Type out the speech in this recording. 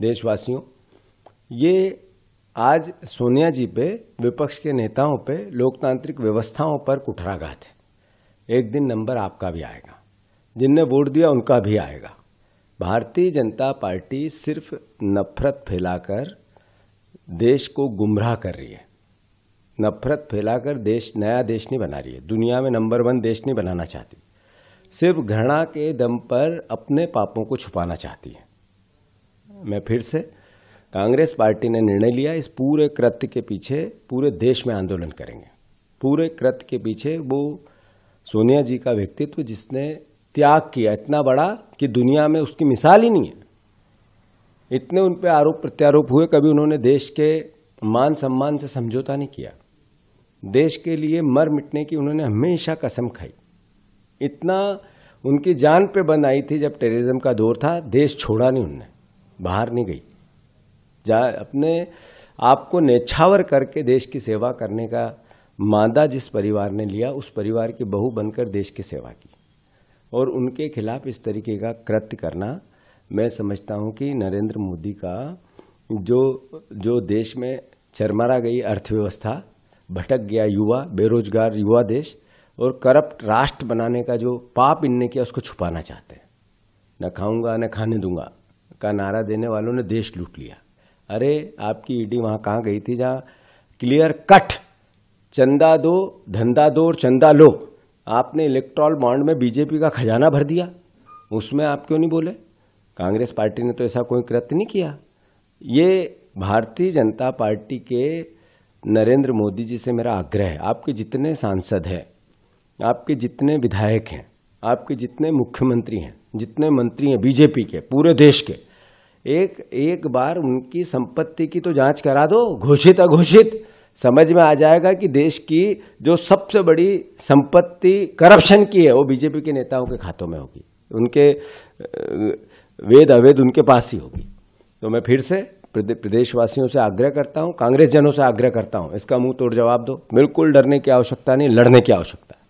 देशवासियों, ये आज सोनिया जी पे, विपक्ष के नेताओं पे, लोकतांत्रिक व्यवस्थाओं पर कुठाराघात है। एक दिन नंबर आपका भी आएगा, जिनने वोट दिया उनका भी आएगा। भारतीय जनता पार्टी सिर्फ नफरत फैलाकर देश को गुमराह कर रही है। नफरत फैलाकर नया देश नहीं बना रही है, दुनिया में नंबर 1 देश नहीं बनाना चाहती। सिर्फ घृणा के दम पर अपने पापों को छुपाना चाहती है। मैं फिर से, कांग्रेस पार्टी ने निर्णय लिया, इस पूरे कृत्य के पीछे पूरे देश में आंदोलन करेंगे। पूरे कृत्य के पीछे वो सोनिया जी का व्यक्तित्व, जिसने त्याग किया इतना बड़ा कि दुनिया में उसकी मिसाल ही नहीं है। इतने उन पे आरोप प्रत्यारोप हुए, कभी उन्होंने देश के मान सम्मान से समझौता नहीं किया। देश के लिए मर मिटने की उन्होंने हमेशा कसम खाई। इतना उनकी जान पे बंद आई थी जब टेररिज्म का दौर था, देश छोड़ा नहीं उनने, बाहर नहीं गई। अपने आप को न्यौछावर करके देश की सेवा करने का मादा जिस परिवार ने लिया, उस परिवार की बहू बनकर देश की सेवा की, और उनके खिलाफ इस तरीके का कृत्य करना, मैं समझता हूं कि नरेंद्र मोदी का जो देश में चरमरा गई अर्थव्यवस्था, भटक गया युवा, बेरोजगार युवा देश और करप्ट राष्ट्र बनाने का जो पाप इनने किया, उसको छुपाना चाहते हैं। न खाऊंगा न खाने दूंगा का नारा देने वालों ने देश लूट लिया। अरे आपकी ईडी वहां कहां गई थी, जहां क्लियर कट चंदा दो, धंधा दो और चंदा लो। आपने इलेक्टोरल बॉन्ड में बीजेपी का खजाना भर दिया, उसमें आप क्यों नहीं बोले? कांग्रेस पार्टी ने तो ऐसा कोई कृत्य नहीं किया। ये भारतीय जनता पार्टी के नरेंद्र मोदी जी से मेरा आग्रह है, आपके जितने सांसद हैं, आपके जितने विधायक हैं, आपके जितने मुख्यमंत्री हैं, जितने मंत्री हैं बीजेपी के पूरे देश के, एक बार उनकी संपत्ति की तो जांच करा दो, घोषित अघोषित। समझ में आ जाएगा कि देश की जो सबसे बड़ी संपत्ति करप्शन की है, वो बीजेपी के नेताओं के खातों में होगी, उनके वेद अवेद उनके पास ही होगी। तो मैं फिर से प्रदेशवासियों से आग्रह करता हूं, कांग्रेस जनों से आग्रह करता हूं, इसका मुंह तोड़ जवाब दो। बिल्कुल डरने की आवश्यकता नहीं, लड़ने की आवश्यकता है।